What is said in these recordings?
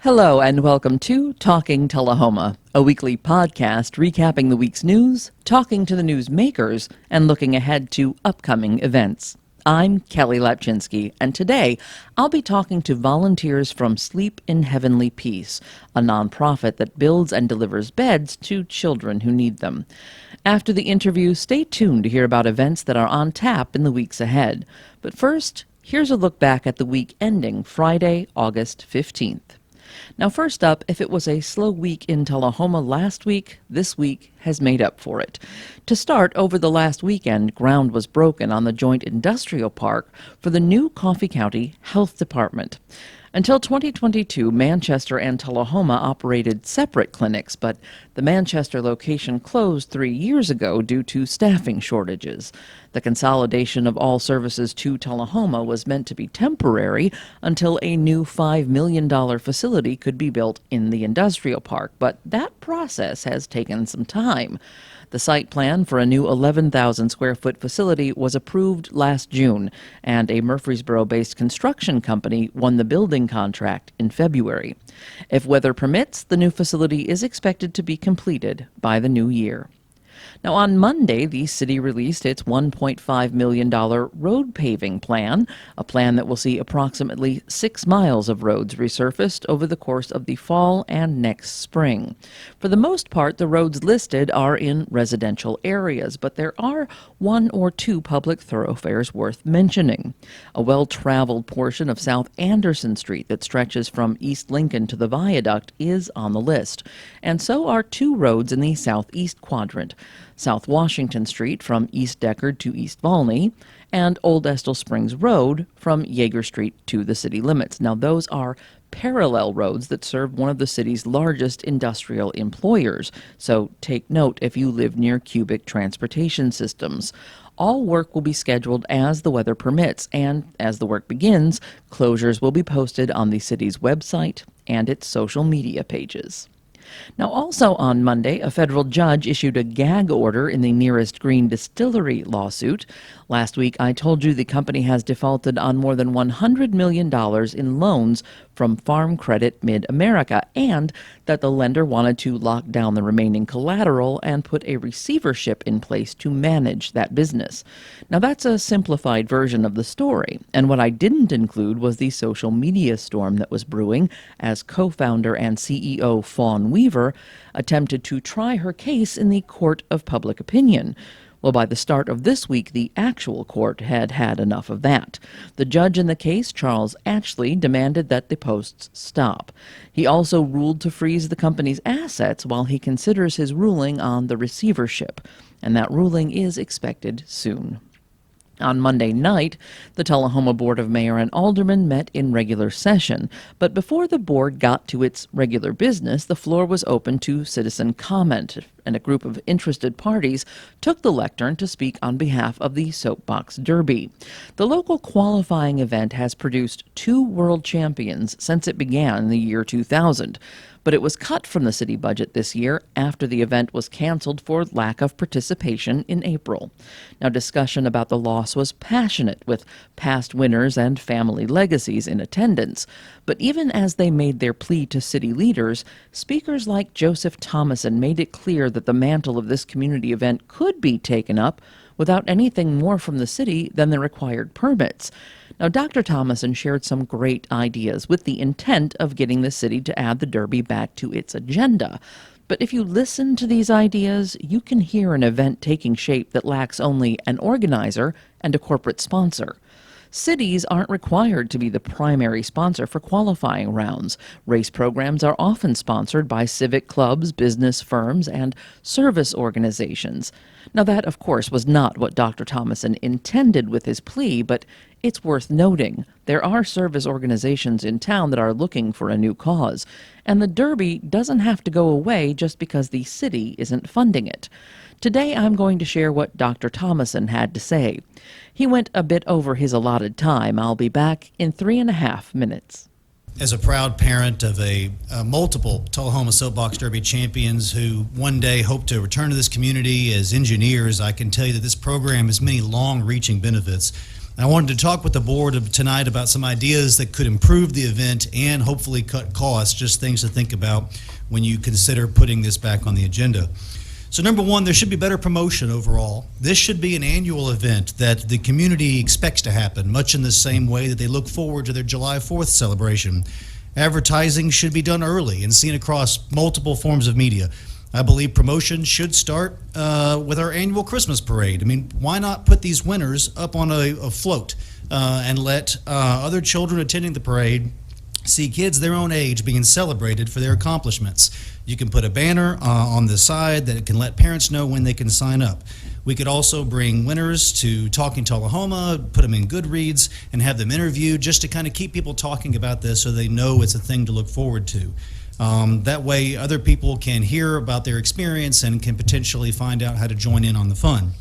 Hello and welcome to Talking Tullahoma, a weekly podcast recapping the week's news, talking to the news makers, and looking ahead to upcoming events. I'm Kelly Lepchinsky, and today I'll be talking to volunteers from Sleep in Heavenly Peace, a nonprofit that builds and delivers beds to children who need them. After the interview, stay tuned to hear about events that are on tap in the weeks ahead. But first, here's a look back at the week ending Friday, August 15th. Now, first up, if it was a slow week in Tullahoma last week, this week has made up for it. To start, over the last weekend, ground was broken on the joint industrial park for the new Coffee County Health Department. Until 2022, Manchester and Tullahoma operated separate clinics, but the Manchester location closed 3 years ago due to staffing shortages. The consolidation of all services to Tullahoma was meant to be temporary until a new $5 million facility could be built in the industrial park, but that process has taken some time. The site plan for a new 11,000 square foot facility was approved last June, and a Murfreesboro-based construction company won the building contract in February. If weather permits, the new facility is expected to be completed by the new year. Now, on Monday, the city released its $1.5 million road paving plan, a plan that will see approximately 6 miles of roads resurfaced over the course of the fall and next spring. For the most part, the roads listed are in residential areas, but there are 1 or 2 public thoroughfares worth mentioning. A well-traveled portion of South Anderson Street that stretches from East Lincoln to the Viaduct is on the list, and so are 2 roads in the southeast quadrant. South Washington Street from East Deckard to East Volney, and Old Estill Springs Road from Yeager Street to the city limits. Now, those are parallel roads that serve one of the city's largest industrial employers, so take note if you live near Cubic Transportation Systems. All work will be scheduled as the weather permits, and as the work begins, closures will be posted on the city's website and its social media pages. Now, also on Monday, a federal judge issued a gag order in the Nearest Green Distillery lawsuit. Last week, I told you the company has defaulted on more than $100 million in loans from Farm Credit Mid-America, and that the lender wanted to lock down the remaining collateral and put a receivership in place to manage that business. Now, that's a simplified version of the story, and what I didn't include was the social media storm that was brewing as co-founder and CEO Fawn Weaver attempted to try her case in the court of public opinion. Well, by the start of this week, the actual court had had enough of that. The judge in the case, Charles Ashley, demanded that the posts stop. He also ruled to freeze the company's assets while he considers his ruling on the receivership, and that ruling is expected soon. On Monday night, the Tullahoma Board of Mayor and Aldermen met in regular session, but before the board got to its regular business, the floor was open to citizen comment, and a group of interested parties took the lectern to speak on behalf of the Soapbox Derby. The local qualifying event has produced 2 world champions since it began in the year 2000. But it was cut from the city budget this year after the event was canceled for lack of participation in April. Now, discussion about the loss was passionate, with past winners and family legacies in attendance. But even as they made their plea to city leaders, speakers like Joseph Thomason made it clear that the mantle of this community event could be taken up without anything more from the city than the required permits. Now, Dr. Thomason shared some great ideas with the intent of getting the city to add the Derby back to its agenda. But if you listen to these ideas, you can hear an event taking shape that lacks only an organizer and a corporate sponsor. Cities aren't required to be the primary sponsor for qualifying rounds. Race programs are often sponsored by civic clubs, business firms, and service organizations. Now, that, of course, was not what Dr. Thomason intended with his plea, but it's worth noting there are service organizations in town that are looking for a new cause, and the Derby doesn't have to go away just because the city isn't funding it. Today, I'm going to share what Dr. Thomason had to say. He went a bit over his allotted time. I'll be back in 3.5 minutes. As a proud parent of multiple Tullahoma Soapbox Derby champions who one day hope to return to this community as engineers, I can tell you that this program has many long-reaching benefits. I wanted to talk with the board tonight about some ideas that could improve the event and hopefully cut costs, just things to think about when you consider putting this back on the agenda. So number one, there should be better promotion overall. This should be an annual event that the community expects to happen, much in the same way that they look forward to their July 4th celebration. Advertising should be done early and seen across multiple forms of media. I believe promotion should start with our annual Christmas parade. I mean, why not put these winners up on a float and let other children attending the parade see kids their own age being celebrated for their accomplishments. You can put a banner on the side that can let parents know when they can sign up. We could also bring winners to Talking Tullahoma, put them in Goodreads, and have them interviewed just to kind of keep people talking about this so they know it's a thing to look forward to. That way other people can hear about their experience and can potentially find out how to join in on the fun.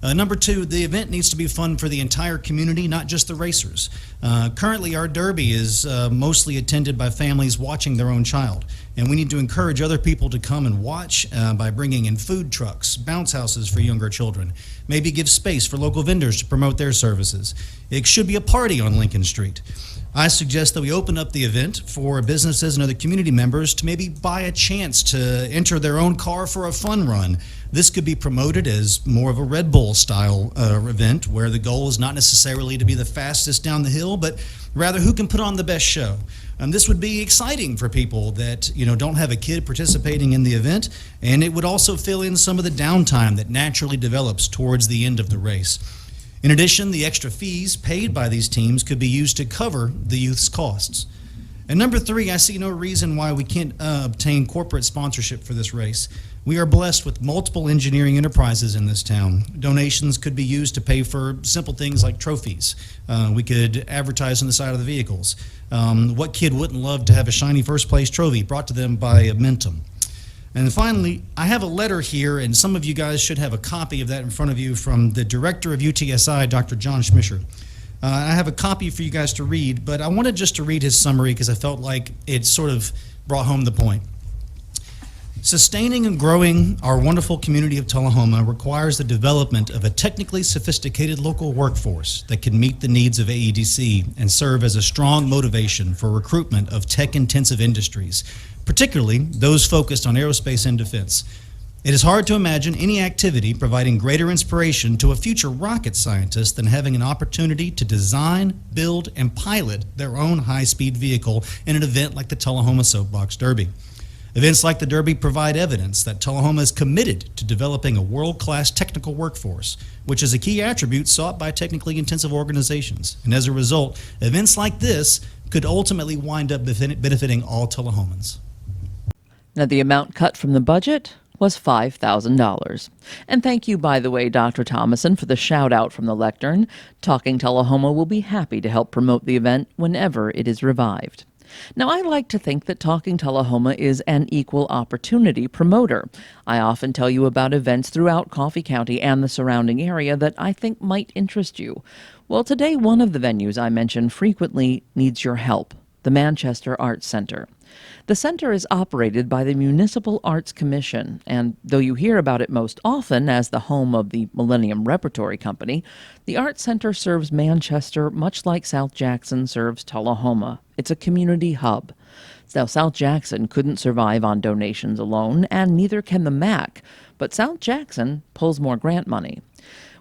Number two, the event needs to be fun for the entire community, not just the racers. Currently, our derby is mostly attended by families watching their own child, and we need to encourage other people to come and watch by bringing in food trucks, bounce houses for younger children, maybe give space for local vendors to promote their services. It should be a party on Lincoln Street. I suggest that we open up the event for businesses and other community members to maybe buy a chance to enter their own car for a fun run. This could be promoted as more of a Red Bull style event where the goal is not necessarily to be the fastest down the hill, but rather who can put on the best show. And this would be exciting for people that don't have a kid participating in the event, and it would also fill in some of the downtime that naturally develops towards the end of the race. In addition, the extra fees paid by these teams could be used to cover the youth's costs. And number three, I see no reason why we can't obtain corporate sponsorship for this race. We are blessed with multiple engineering enterprises in this town. Donations could be used to pay for simple things like trophies. We could advertise on the side of the vehicles. What kid wouldn't love to have a shiny first place trophy brought to them by Amentum? And finally, I have a letter here, and some of you guys should have a copy of that in front of you, from the director of UTSI, Dr. John Schmischer. I have a copy for you guys to read, but I wanted just to read his summary because I felt like it sort of brought home the point. Sustaining and growing our wonderful community of Tullahoma requires the development of a technically sophisticated local workforce that can meet the needs of AEDC and serve as a strong motivation for recruitment of tech-intensive industries, particularly those focused on aerospace and defense. It is hard to imagine any activity providing greater inspiration to a future rocket scientist than having an opportunity to design, build, and pilot their own high-speed vehicle in an event like the Tullahoma Soapbox Derby. Events like the Derby provide evidence that Tullahoma is committed to developing a world-class technical workforce, which is a key attribute sought by technically intensive organizations. And as a result, events like this could ultimately wind up benefiting all Tullahomans. Now, the amount cut from the budget was $5,000. And thank you, by the way, Dr. Thomason, for the shout-out from the lectern. Talking Tullahoma will be happy to help promote the event whenever it is revived. Now, I like to think that Talking Tullahoma is an equal opportunity promoter. I often tell you about events throughout Coffee County and the surrounding area that I think might interest you. Well, today one of the venues I mention frequently needs your help, the Manchester Arts Center. The center is operated by the Municipal Arts Commission, and though you hear about it most often as the home of the Millennium Repertory Company, the Arts Center serves Manchester much like South Jackson serves Tullahoma. It's a community hub. Now, South Jackson couldn't survive on donations alone, and neither can the MAC, but South Jackson pulls more grant money.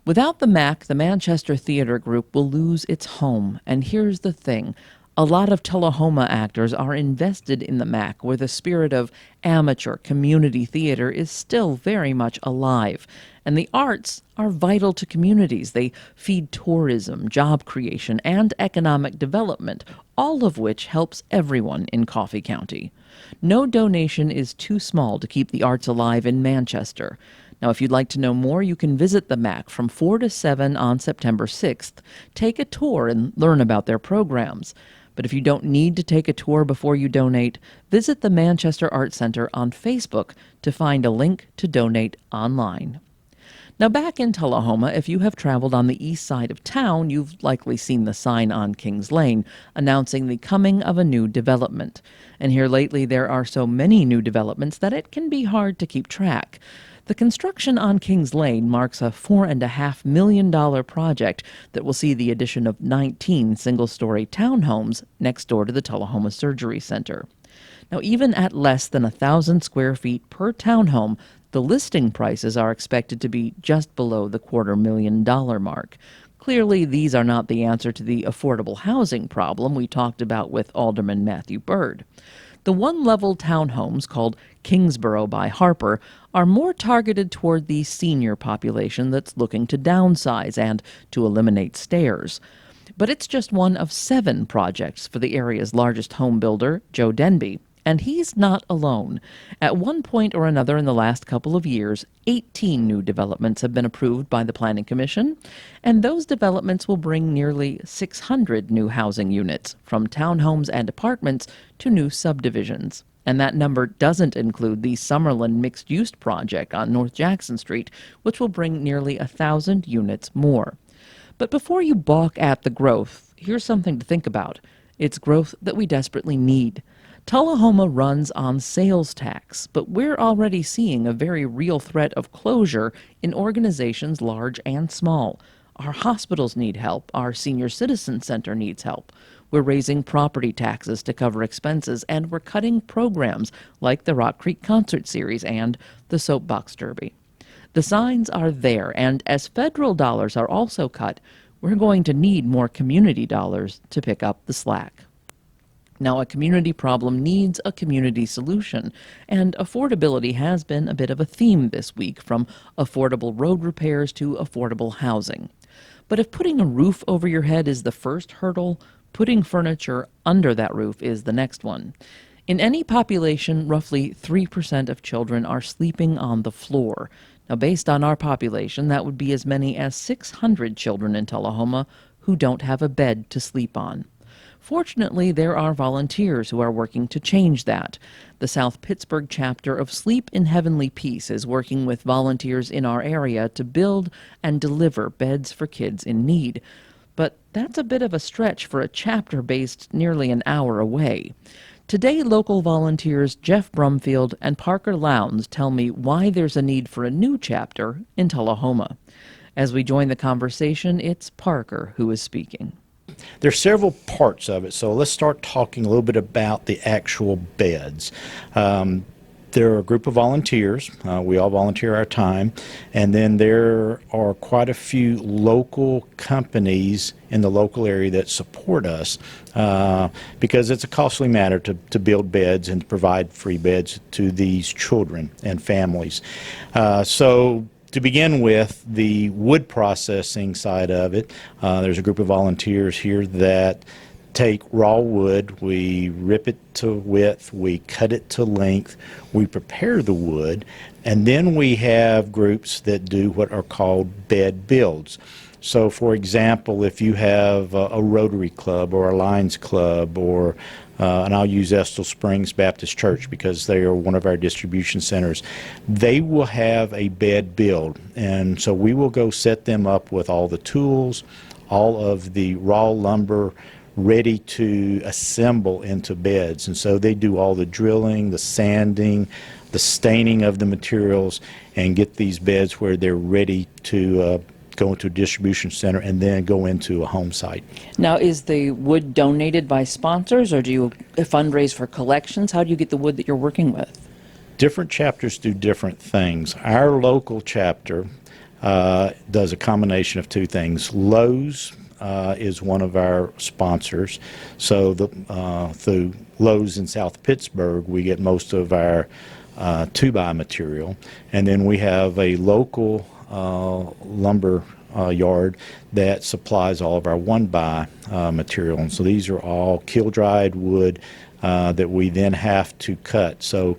Without the MAC, the Manchester Theater Group will lose its home, and here's the thing. A lot of Tullahoma actors are invested in the MAC, where the spirit of amateur community theater is still very much alive. And the arts are vital to communities. They feed tourism, job creation, and economic development, all of which helps everyone in Coffee County. No donation is too small to keep the arts alive in Manchester. Now, if you'd like to know more, you can visit the MAC from 4 to 7 on September 6th. Take a tour and learn about their programs. But if you don't need to take a tour before you donate, visit the Manchester Arts Center on Facebook to find a link to donate online. Now, back in Tullahoma, if you have traveled on the east side of town, you've likely seen the sign on Kings Lane announcing the coming of a new development. And here lately, there are so many new developments that it can be hard to keep track. The construction on Kings Lane marks a $4.5 million project that will see the addition of 19 single-story townhomes next door to the Tullahoma Surgery Center. Now, even at less than 1,000 square feet per townhome, the listing prices are expected to be just below the $250,000 mark. Clearly, these are not the answer to the affordable housing problem we talked about with Alderman Matthew Byrd. The one-level townhomes, called Kingsborough by Harper, are more targeted toward the senior population that's looking to downsize and to eliminate stairs. But it's just one of 7 projects for the area's largest home builder, Joe Denby. And he's not alone. At one point or another in the last couple of years, 18 new developments have been approved by the Planning Commission, and those developments will bring nearly 600 new housing units, from townhomes and apartments to new subdivisions. And that number doesn't include the Summerlin mixed-use project on North Jackson Street, which will bring nearly 1,000 units more. But before you balk at the growth, here's something to think about. It's growth that we desperately need. Tullahoma runs on sales tax, but we're already seeing a very real threat of closure in organizations large and small. Our hospitals need help. Our senior citizen center needs help. We're raising property taxes to cover expenses, and we're cutting programs like the Rock Creek Concert Series and the Soapbox Derby. The signs are there, and as federal dollars are also cut, we're going to need more community dollars to pick up the slack. Now, a community problem needs a community solution, and affordability has been a bit of a theme this week, from affordable road repairs to affordable housing. But if putting a roof over your head is the first hurdle, putting furniture under that roof is the next one. In any population, roughly 3% of children are sleeping on the floor. Now, based on our population, that would be as many as 600 children in Tullahoma who don't have a bed to sleep on. Fortunately, there are volunteers who are working to change that. The South Pittsburgh chapter of Sleep in Heavenly Peace is working with volunteers in our area to build and deliver beds for kids in need. But that's a bit of a stretch for a chapter based nearly an hour away. Today, local volunteers Jeff Brumfield and Parker Lowndes tell me why there's a need for a new chapter in Tullahoma. As we join the conversation, it's Parker who is speaking. There's several parts of it, so let's start talking a little bit about the actual beds. There are a group of volunteers. We all volunteer our time, and then there are quite a few local companies in the local area that support us because it's a costly matter to build beds and to provide free beds to these children and families. To begin with, the wood processing side of it, there's a group of volunteers here that take raw wood, we rip it to width, we cut it to length, we prepare the wood, and then we have groups that do what are called bed builds. So, for example, if you have a Rotary Club or a Lions Club, or and I'll use Estill Springs Baptist Church because they are one of our distribution centers, they will have a bed build. And so we will go set them up with all the tools, all of the raw lumber ready to assemble into beds. And so they do all the drilling, the sanding, the staining of the materials, and get these beds where they're ready to go into a distribution center and then go into a home site. Now, is the wood donated by sponsors, or do you fundraise for collections? How do you get the wood that you're working with? Different chapters do different things. Our local chapter does a combination of two things. Lowe's is one of our sponsors. So through Lowe's in South Pittsburgh, we get most of our 2-by material. And then we have a local lumber yard that supplies all of our 1-by material. And so these are all kiln-dried wood that we then have to cut. So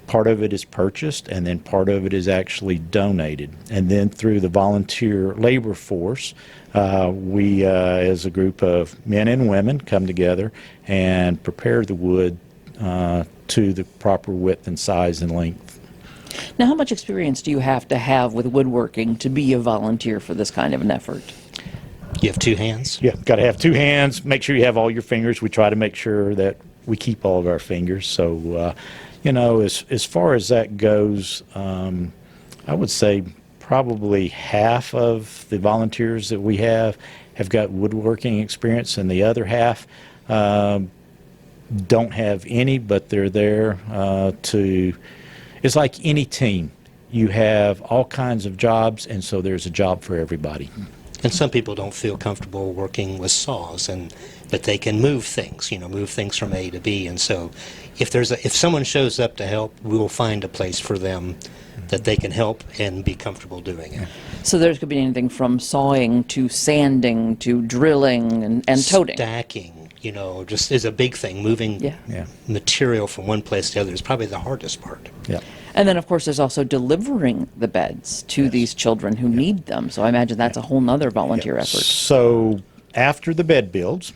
part of it is purchased, and then part of it is actually donated. And then through the volunteer labor force, we as a group of men and women come together and prepare the wood to the proper width and size and length. Now, how much experience do you have to have with woodworking to be a volunteer for this kind of an effort? You have 2 hands? Yeah, got to have 2 hands. Make sure you have all your fingers. We try to make sure that we keep all of our fingers. So, as far as that goes, I would say probably half of the volunteers that we have got woodworking experience, and the other half don't have any, but they're there to, it's like any team. You have all kinds of jobs, and so there's a job for everybody. And some people don't feel comfortable working with saws, but they can move things, move things from A to B. And so if someone shows up to help, we will find a place for them that they can help and be comfortable doing it. So there could be anything from sawing to sanding to drilling and toting. Stacking, just is a big thing. Moving Yeah. material from one place to the other is probably the hardest part. Yeah. And then, of course, there's also delivering the beds to these children who need them. So I imagine that's a whole nother volunteer effort. So after the bed builds,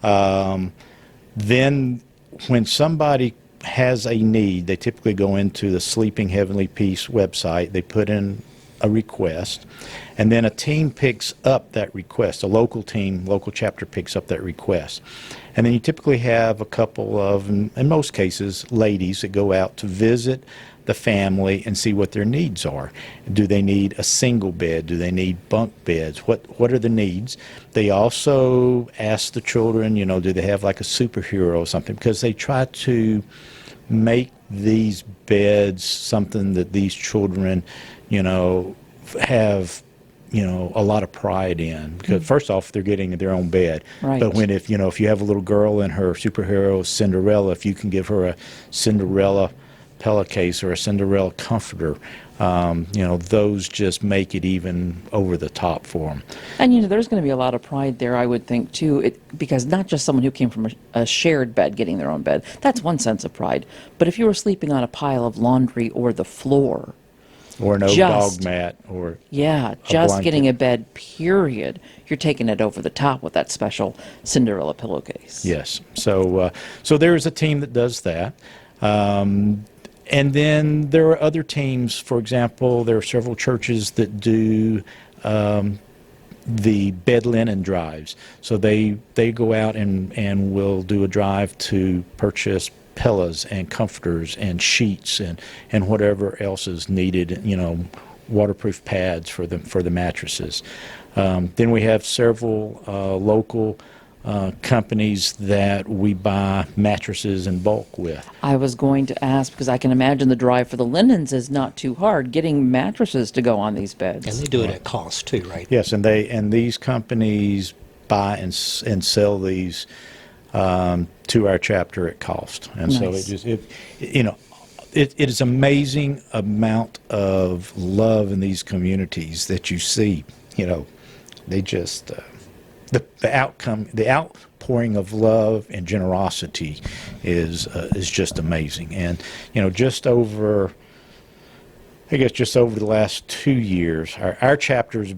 then when somebody has a need, they typically go into the Sleeping Heavenly Peace website, they put in a request, and then a team picks up that request. A local team, local chapter picks up that request. And then you typically have a couple of, in most cases, ladies that go out to visit the family and see what their needs are. Do they need a single bed? Do they need bunk beds? What are the needs? They also ask the children, do they have like a superhero or something? Because they try to make these beds something that these children, have, a lot of pride in. Because first off, they're getting their own bed. Right. But if you have a little girl and her superhero is Cinderella, if you can give her a Cinderella pillowcase or a Cinderella comforter, those just make it even over the top for them. And, there's going to be a lot of pride there, I would think, too, because not just someone who came from a shared bed getting their own bed. That's one sense of pride. But if you were sleeping on a pile of laundry or the floor, Or an old dog mat, or just blanket. getting a bed, period, you're taking it over the top with that special Cinderella pillowcase. Yes. So there is a team that does that. And then there are other teams. For example, there are several churches that do the bed linen drives. So they go out and will do a drive to purchase pillows and comforters and sheets and whatever else is needed, waterproof pads for the mattresses. Then we have several local companies that we buy mattresses in bulk with. I was going to ask, because I can imagine the drive for the linens is not too hard, getting mattresses to go on these beds. And they do it at cost too, right? Yes, and these companies buy and sell these to our chapter at cost. And so Nice. it is amazing amount of love in these communities that you see. They just the outpouring of love and generosity is just amazing. And just over the last 2 years, our chapter's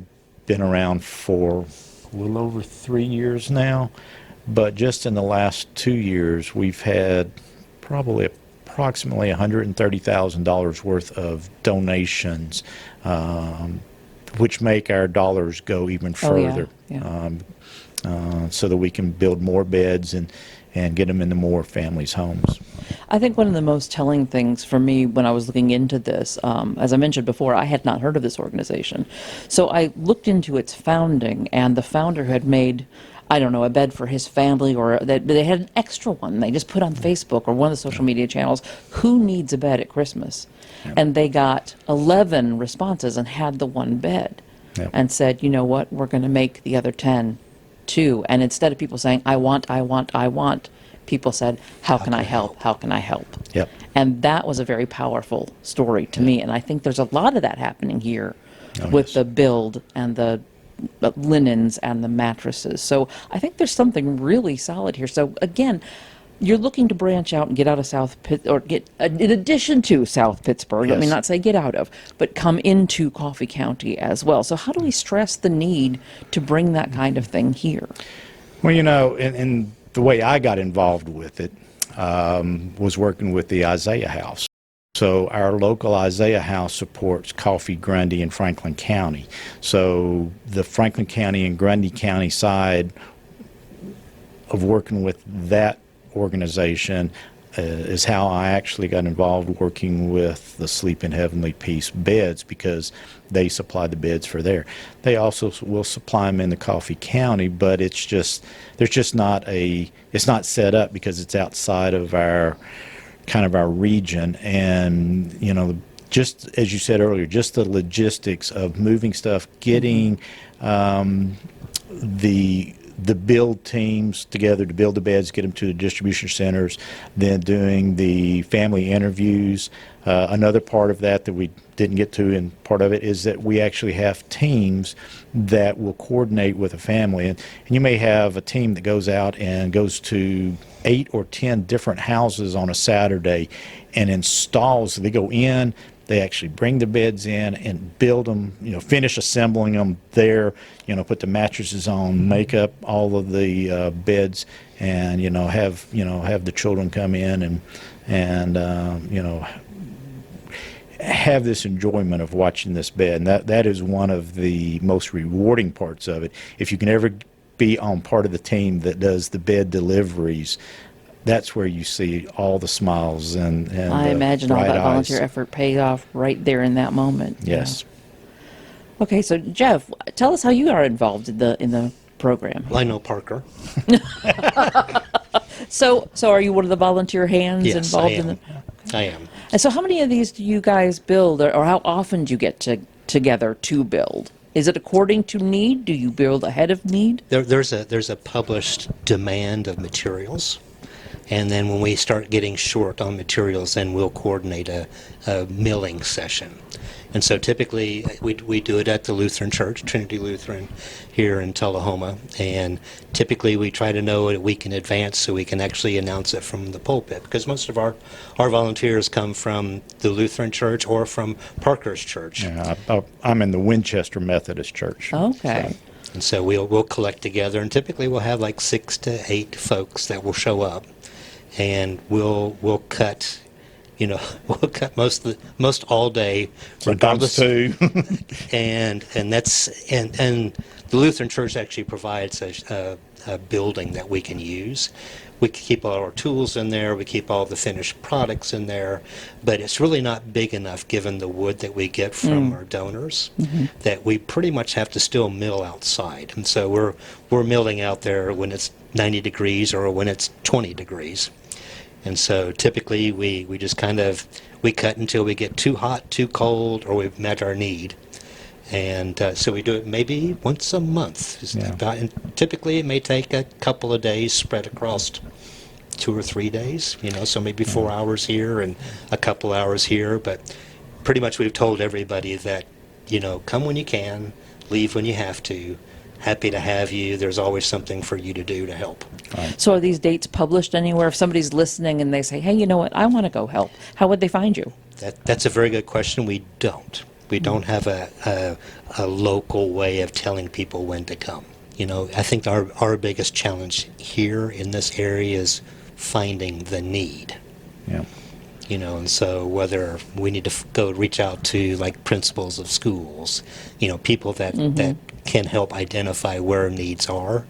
been around for a little over 3 years now, but just in the last 2 years, we've had probably approximately $130,000 worth of donations, which make our dollars go even further. So that we can build more beds and get them into more families' homes. I think one of the most telling things for me when I was looking into this, as I mentioned before, I had not heard of this organization. So I looked into its founding, and the founder had made, I don't know, a bed for his family, or they had an extra one. They just put on Facebook or one of the social media channels, who needs a bed at Christmas? Yep. And they got 11 responses and had the one bed. Yep. And said, you know what, we're going to make the other 10 too. And instead of people saying, I want, people said, how can I help? How can I help? Yep. And that was a very powerful story to me. And I think there's a lot of that happening here with yes. the build and the linens and the mattresses. So I think there's something really solid here. So again, you're looking to branch out and get out of in addition to South Pittsburgh, Yes. I mean, not say get out of, but come into Coffee County as well. So how do we stress the need to bring that kind of thing here? Well, and the way I got involved with it was working with the Isaiah House. So our local Isaiah House supports Coffee, Grundy, and Franklin County. So the Franklin County and Grundy County side of working with that organization, is how I actually got involved working with the Sleep in Heavenly Peace beds, because they supply the beds for there. They also will supply them in the Coffee County, but it's just it's not set up because it's outside of our region. And just as you said earlier, just the logistics of moving stuff, getting the build teams together to build the beds, get them to the distribution centers, then doing the family interviews. Another part of that we didn't get to, and part of it is that we actually have teams that will coordinate with a family. And you may have a team that goes out and goes to 8 or 10 different houses on a Saturday and installs. They go in, they actually bring the beds in and build them, finish assembling them there, put the mattresses on, make up all of the beds, and have the children come in and have this enjoyment of watching this bed. And that is one of the most rewarding parts of it. If you can ever be on part of the team that does the bed deliveries, that's where you see all the smiles and I imagine all bright that eyes. volunteer effort pays off right there in that moment. Yes. Yeah. Okay, so Jeff, tell us how you are involved in the program. Well, I know Parker. So are you one of the volunteer hands Yes, involved I in am. I am. And so how many of these do you guys build, or how often do you get together to build? Is it according to need? Do you build ahead of need? There's a published demand of materials. And then when we start getting short on materials, then we'll coordinate a milling session. And so typically we do it at the Lutheran Church, Trinity Lutheran, here in Tullahoma. And typically we try to know it a week in advance so we can actually announce it from the pulpit. Because most of our volunteers come from the Lutheran Church or from Parker's church. Yeah, I'm in the Winchester Methodist Church. Okay. And so we'll collect together, and typically we'll have like 6 to 8 folks that will show up. And we'll cut, we'll cut most all day, regardless. Sometimes 2. and the Lutheran Church actually provides a building that we can use. We keep all our tools in there. We keep all the finished products in there, but it's really not big enough, given the wood that we get from our donors, that we pretty much have to still mill outside. And so we're milling out there when it's 90 degrees or when it's 20 degrees. And so typically we just we cut until we get too hot, too cold, or we've met our need. And so we do it maybe once a month. Yeah. And typically it may take a couple of days spread across 2 or 3 days, so maybe 4 hours here and a couple hours here. But pretty much we've told everybody that, come when you can, leave when you have to. Happy to have you. There's always something for you to do to help. So are these dates published anywhere? If somebody's listening and they say, hey, you know what, I want to go help, how would they find you? That's a very good question. We don't. We don't have a local way of telling people when to come. I think our biggest challenge here in this area is finding the need. Yeah. And so whether we need to go reach out to like principals of schools, people that can help identify where needs are,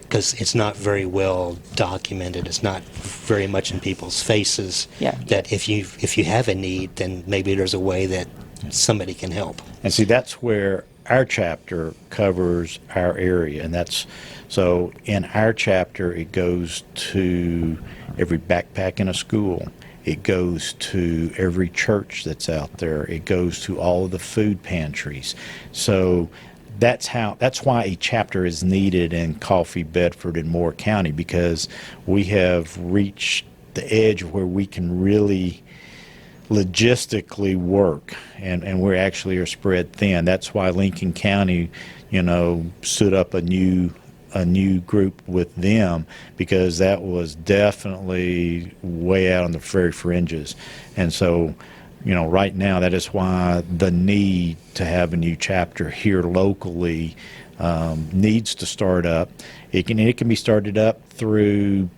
because it's not very well documented. It's not very much in people's faces. Yeah. That if you have a need, then maybe there's a way that somebody can help. And see, that's where our chapter covers our area, and so in our chapter it goes to every backpack in a school. It goes to every church that's out there. It goes to all of the food pantries. So that's why a chapter is needed in Coffee, Bedford, and Moore County, because we have reached the edge where we can really logistically work, and we actually are spread thin. That's why Lincoln County, stood up a new group with them, because that was definitely way out on the very fringes. And so, right now, that is why the need to have a new chapter here locally needs to start up. It can be started up through,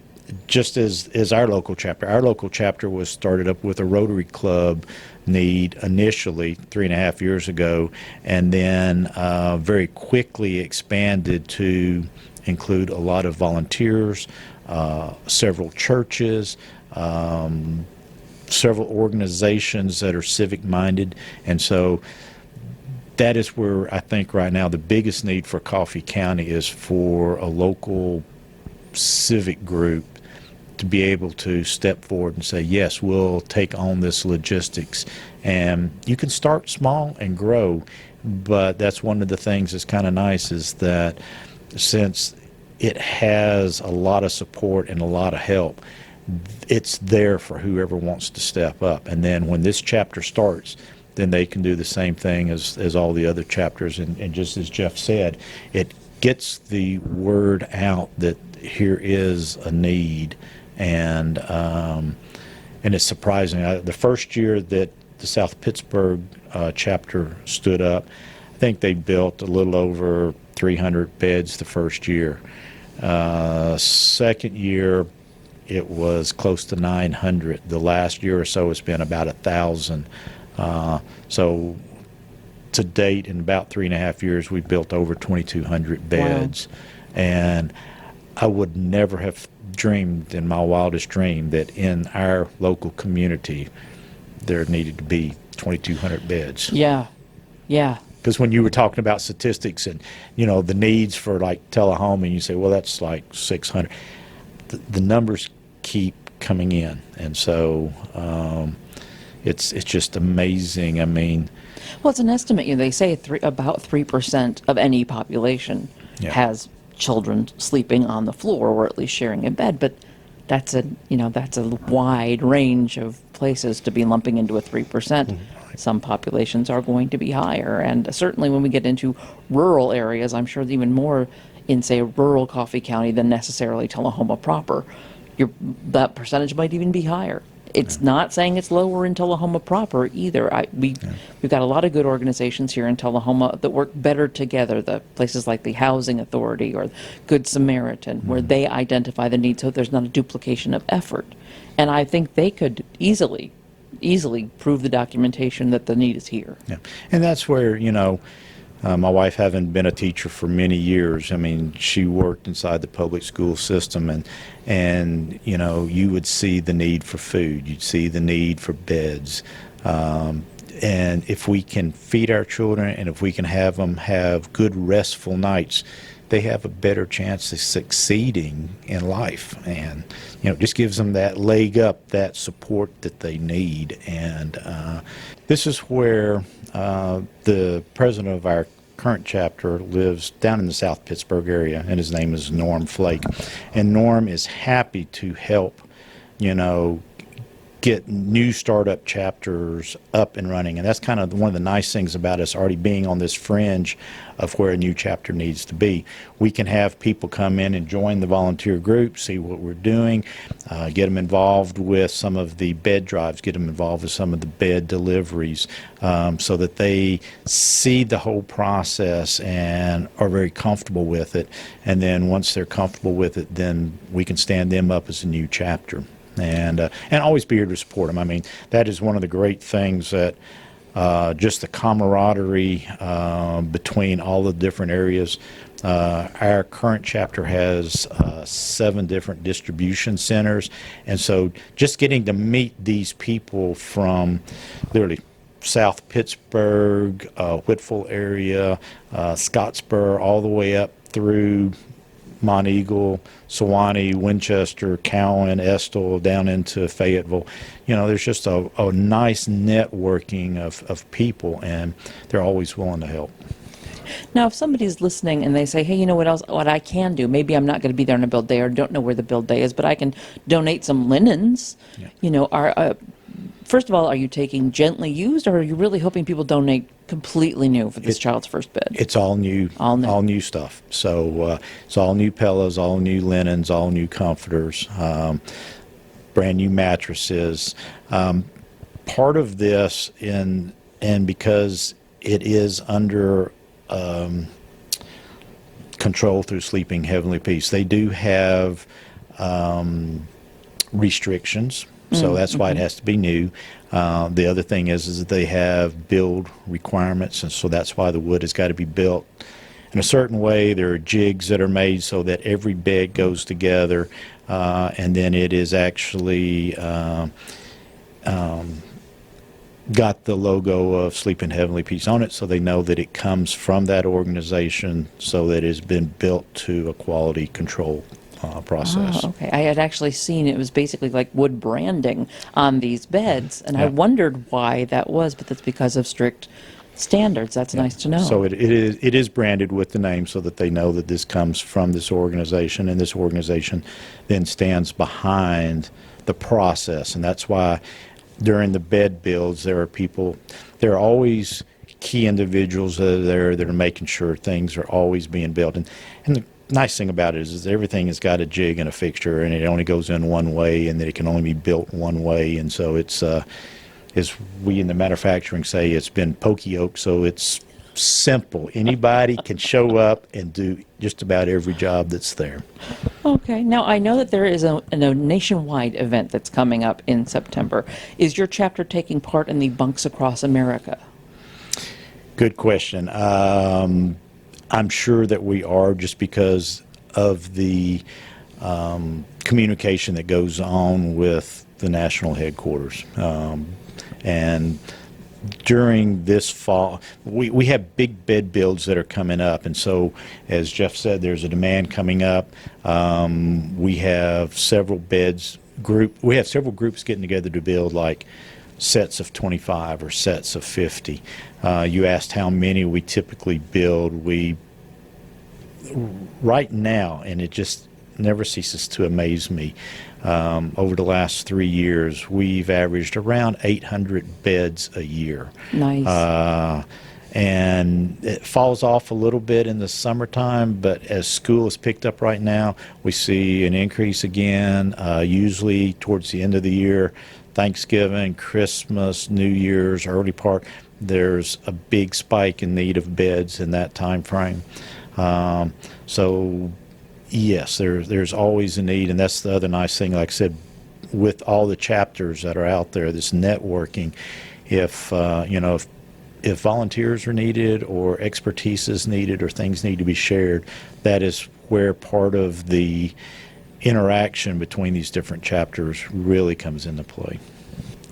just as our local chapter. Our local chapter was started up with a Rotary Club need initially 3.5 years ago, and then very quickly expanded to include a lot of volunteers, several churches, several organizations that are civic-minded, and so that is where I think right now the biggest need for Coffee County is for a local civic group to be able to step forward and say, yes, we'll take on this logistics. And you can start small and grow, but that's one of the things that's kind of nice is that since it has a lot of support and a lot of help, it's there for whoever wants to step up. And then when this chapter starts, then they can do the same thing as all the other chapters. And just as Jeff said, it gets the word out that here is a need. And it's surprising. The first year that the South Pittsburgh chapter stood up, I think they built a little over 300 beds the first year. Second year, it was close to 900. The last year or so, it's been about 1,000. So to date, in about 3.5 years, we've built over 2,200 beds. Wow. And I would never have dreamed in my wildest dream that in our local community there needed to be 2,200 beds. Yeah, yeah. Because when you were talking about statistics and, you know, the needs for like Tullahoma, and you say, well, that's like 600. The numbers keep coming in, and so it's just amazing. I mean, well, it's an estimate. You know, they say about 3% of any population has children sleeping on the floor, or at least sharing a bed. But that's a wide range of places to be lumping into a 3%. Mm-hmm. Some populations are going to be higher, and certainly when we get into rural areas, I'm sure even more in, say, rural Coffee County than necessarily Tullahoma proper, that percentage might even be higher. It's not saying it's lower in Tullahoma proper either. We've got a lot of good organizations here in Tullahoma that work better together, the places like the Housing Authority or Good Samaritan, where they identify the need so there's not a duplication of effort. And I think they could easily prove the documentation that the need is here. Yeah, and that's where, you know, my wife, having been a teacher for many years, I mean, she worked inside the public school system, and you know, you would see the need for food, you'd see the need for beds, and if we can feed our children and if we can have them have good restful nights, they have a better chance of succeeding in life, and you know, just gives them that leg up, that support that they need. And this is where the president of our current chapter lives down in the South Pittsburgh area, and his name is Norm Flake. And Norm is happy to help, you know, get new startup chapters up and running. And that's kind of one of the nice things about us already being on this fringe of where a new chapter needs to be. We can have people come in and join the volunteer group, see what we're doing, get them involved with some of the bed drives, get them involved with some of the bed deliveries, so that they see the whole process and are very comfortable with it. And then once they're comfortable with it, then we can stand them up as a new chapter. And always be here to support them. I mean, that is one of the great things that just the camaraderie between all the different areas. Our current chapter has 7 different distribution centers, and so just getting to meet these people from literally South Pittsburgh, Whitfield area, Scottsboro, all the way up through Mont Eagle, Sewanee, Winchester, Cowan, Estill, down into Fayetteville. You know, there's just a nice networking of people, and they're always willing to help. Now, if somebody's listening and they say, hey, you know what I can do? Maybe I'm not going to be there on a build day or don't know where the build day is, but I can donate some linens. Yeah. You know, first of all, are you taking gently used, or are you really hoping people donate completely new for this child's first bed? It's all new. All new stuff. So it's all new pillows, all new linens, all new comforters, brand new mattresses. Part of this, and because it is under control through Sleeping Heavenly Peace, they do have restrictions. So that's why it has to be new. The other thing is that they have build requirements, and so that's why the wood has got to be built in a certain way. There are jigs that are made so that every bed goes together, and then it is actually got the logo of Sleep in Heavenly Peace on it, so they know that it comes from that organization, so that it's been built to a quality control process. Oh, okay. I had actually seen it was basically like wood branding on these beds, and I Yeah. wondered why that was, but that's because of strict standards. That's nice to know. So it is branded with the name so that they know that this comes from this organization, and this organization then stands behind the process. And that's why during the bed builds, there are always key individuals that are there that are making sure things are always being built. And the nice thing about it is everything has got a jig and a fixture, and it only goes in one way, and that it can only be built one way. And so it's, as we in the manufacturing say, it's been pokey oak, so it's simple. Anybody can show up and do just about every job that's there. Okay. Now, I know that there is a nationwide event that's coming up in September. Is your chapter taking part in the Bunks Across America? Good question. I'm sure that we are, just because of the communication that goes on with the national headquarters. And during this fall, we have big bed builds that are coming up, and so as Jeff said, there's a demand coming up. We have several groups getting together to build like sets of 25 or sets of 50. You asked how many we typically build. Right now, and it just never ceases to amaze me, over the last 3 years, we've averaged around 800 beds a year. Nice. And it falls off a little bit in the summertime, but as school is picked up right now, we see an increase again, usually towards the end of the year, Thanksgiving, Christmas, New Year's, early part, there's a big spike in need of beds in that time frame. So yes, there's always a need, and that's the other nice thing, like I said, with all the chapters that are out there, this networking, if volunteers are needed or expertise is needed or things need to be shared, that is where part of the interaction between these different chapters really comes into play.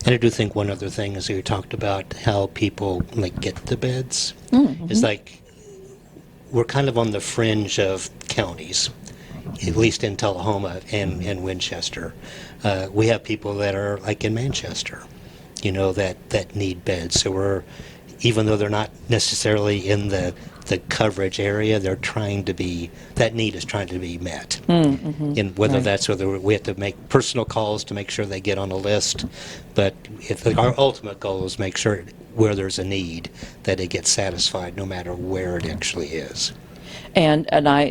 And I do think one other thing is you talked about how people get the beds. It's like we're kind of on the fringe of counties, at least in Tullahoma and Winchester. We have people that are like in Manchester, that need beds. So even though they're not necessarily in the coverage area, that need is trying to be met. And whether that's whether we have to make personal calls to make sure they get on a list, but our ultimate goal is make sure where there's a need that it gets satisfied no matter where it actually is. And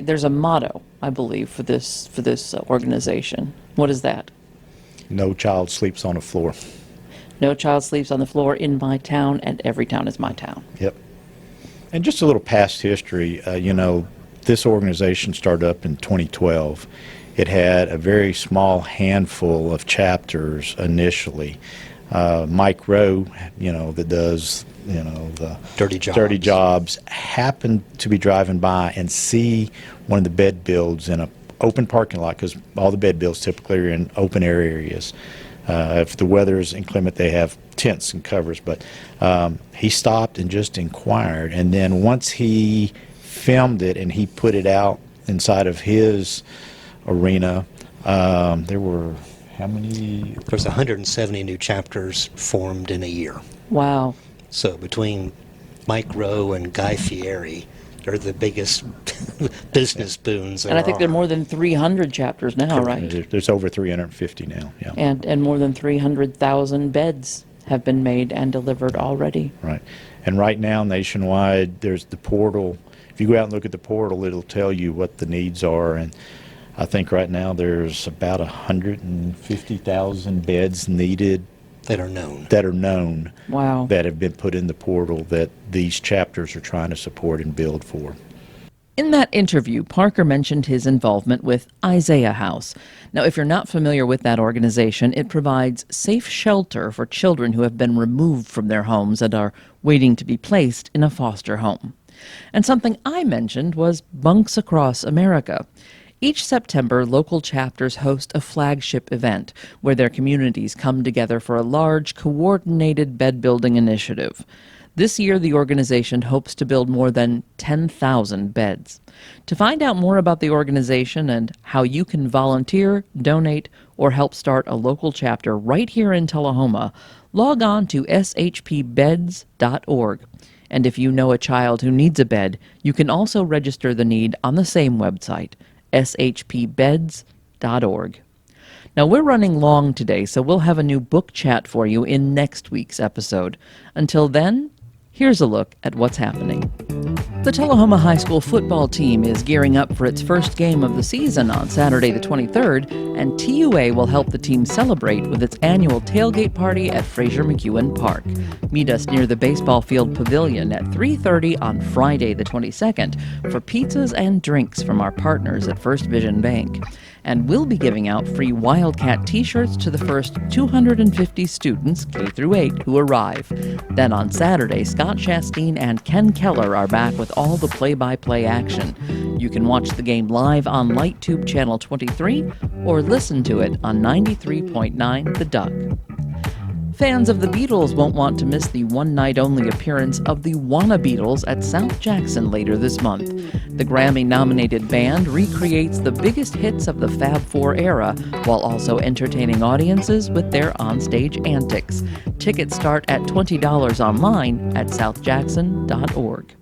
there's a motto, I believe, for this organization. What is that? No child sleeps on a floor. No child sleeps on the floor in my town, and every town is my town. Yep. And just a little past history, this organization started up in 2012. It had a very small handful of chapters initially. Mike Rowe, that does, the dirty jobs, happened to be driving by and see one of the bed builds in an open parking lot, because all the bed builds typically are in open air areas. If the weather is inclement, they have tents and covers. But he stopped and just inquired. And then once he filmed it and he put it out inside of his arena, there were how many? There's 170 new chapters formed in a year. Wow. So between Mike Rowe and Guy Fieri, they're the biggest business boons there And I think are. there are more than 300 chapters now, right? There's over 350 now, yeah. And more than 300,000 beds have been made and delivered already. Right. And right now, nationwide, there's the portal. If you go out and look at the portal, it'll tell you what the needs are. And I think right now there's about 150,000 beds needed that are known. Wow. That have been put in the portal that these chapters are trying to support and build for. In that interview, Parker mentioned his involvement with Isaiah House. Now, if you're not familiar with that organization, it provides safe shelter for children who have been removed from their homes and are waiting to be placed in a foster home. And something I mentioned was Bunks Across America. Each September, local chapters host a flagship event where their communities come together for a large, coordinated bed-building initiative. This year, the organization hopes to build more than 10,000 beds. To find out more about the organization and how you can volunteer, donate, or help start a local chapter right here in Tullahoma, log on to shpbeds.org. And if you know a child who needs a bed, you can also register the need on the same website, shpbeds.org. Now, we're running long today, so we'll have a new book chat for you in next week's episode. Until then, here's a look at what's happening. The Tullahoma High School football team is gearing up for its first game of the season on Saturday the 23rd, and TUA will help the team celebrate with its annual tailgate party at Fraser McEwen Park. Meet us near the baseball field pavilion at 3:30 on Friday the 22nd for pizzas and drinks from our partners at First Vision Bank. And we'll be giving out free Wildcat t-shirts to the first 250 students, K-8, who arrive. Then on Saturday, Scott Chastain and Ken Keller are back with all the play-by-play action. You can watch the game live on LightTube Channel 23 or listen to it on 93.9 The Duck. Fans of the Beatles won't want to miss the one-night-only appearance of the Wanna Beatles at South Jackson later this month. The Grammy-nominated band recreates the biggest hits of the Fab Four era while also entertaining audiences with their onstage antics. Tickets start at $20 online at southjackson.org.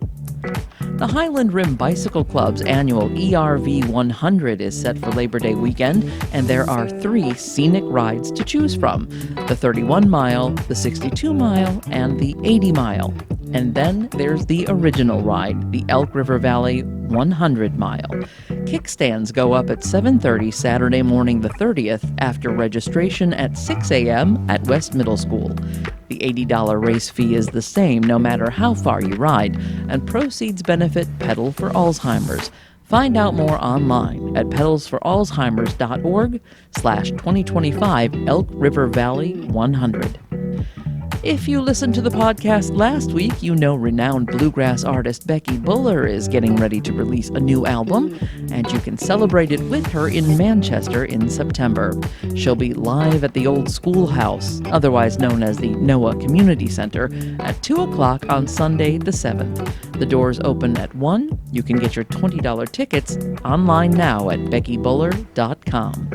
The Highland Rim Bicycle Club's annual ERV 100 is set for Labor Day weekend, and there are 3 scenic rides to choose from: the 31-mile, the 62-mile, and the 80-mile. And then there's the original ride, the Elk River Valley 100-mile. Kickstands go up at 7:30 Saturday morning the 30th after registration at 6 a.m. at West Middle School. The $80 race fee is the same no matter how far you ride, and proceeds benefit Pedal for Alzheimer's. Find out more online at pedalsforalzheimers.org/2025 Elk River Valley 100. If you listened to the podcast last week, you know renowned bluegrass artist Becky Buller is getting ready to release a new album, and you can celebrate it with her in Manchester in September. She'll be live at the Old Schoolhouse, otherwise known as the Noah Community Center, at 2 o'clock on Sunday the 7th. The doors open at 1. You can get your $20 tickets online now at beckybuller.com.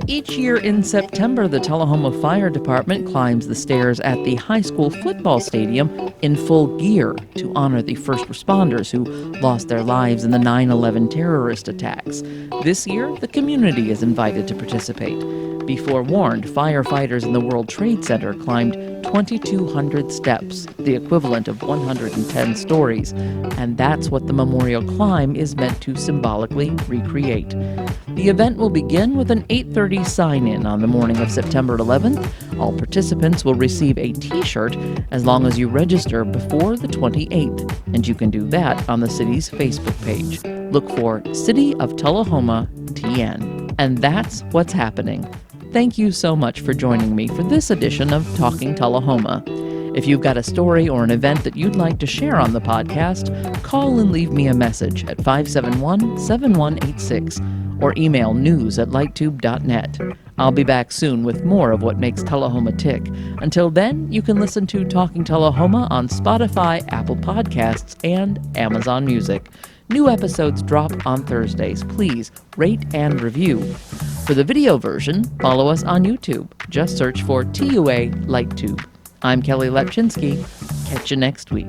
Each year in September, the Tullahoma Fire Department climbs the stairs at the high school football stadium in full gear to honor the first responders who lost their lives in the 9/11 terrorist attacks. This year, the community is invited to participate. Be forewarned, firefighters in the World Trade Center climbed 2,200 steps, the equivalent of 110 stories, and that's what the memorial climb is meant to symbolically recreate. The event will begin with an 8:30 sign-in on the morning of September 11th. All participants will receive a T-shirt as long as you register before the 28th, and you can do that on the city's Facebook page. Look for City of Tullahoma TN. And that's what's happening. Thank you so much for joining me for this edition of Talking Tullahoma. If you've got a story or an event that you'd like to share on the podcast, call and leave me a message at 571-7186 or email news@lighttube.net. I'll be back soon with more of what makes Tullahoma tick. Until then, you can listen to Talking Tullahoma on Spotify, Apple Podcasts, and Amazon Music. New episodes drop on Thursdays. Please rate and review. For the video version, follow us on YouTube. Just search for TUA LightTube. I'm Kelly Lepchinsky. Catch you next week.